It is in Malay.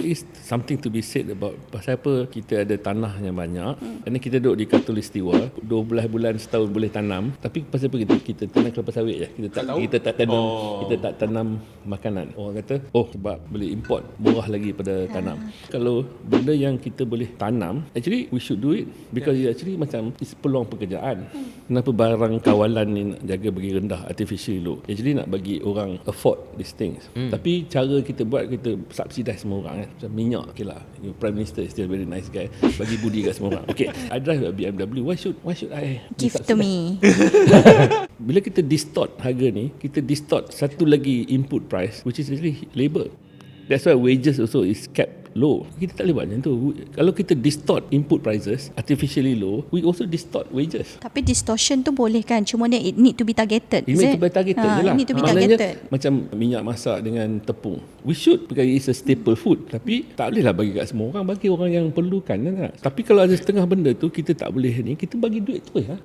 is something to be said about pasal apa kita ada tanah yang banyak. Kerana kita duduk di Khatulistiwa, 12 bulan setahun boleh tanam, tapi pasal apa kita tanam kelapa sawit je. Kita tak tanam makanan. Orang kata, sebab boleh import, murah lagi pada tanam. Kalau benda yang kita boleh tanam, actually we should do it because actually macam it's peluang pekerjaan. Kenapa barang kawalan ni nak jaga bagi rendah, artificially low? Actually nak bagi orang afford these things. Tapi cara kita buat, kita subsidize semua orang kan. Macam minyak, okay lah, Prime Minister is still very nice guy, bagi budi kat semua orang. Okay, I drive a BMW, why should I give to me? Bila kita distort harga ni, kita distort satu lagi input price, which is really labor. That's why wages also is kept low. Kita tak boleh buat macam tu. Kalau kita distort input prices artificially low, we also distort wages. Tapi distortion tu boleh kan? Cuma it need to be targeted. It need to be targeted je lah. It need to be targeted. Macam minyak masak dengan tepung. We should, because it's a staple food. Tapi tak boleh lah bagi kat semua orang. Bagi orang yang perlukan kan. Tapi kalau ada setengah benda tu kita tak boleh ni, kita bagi duit tu lah.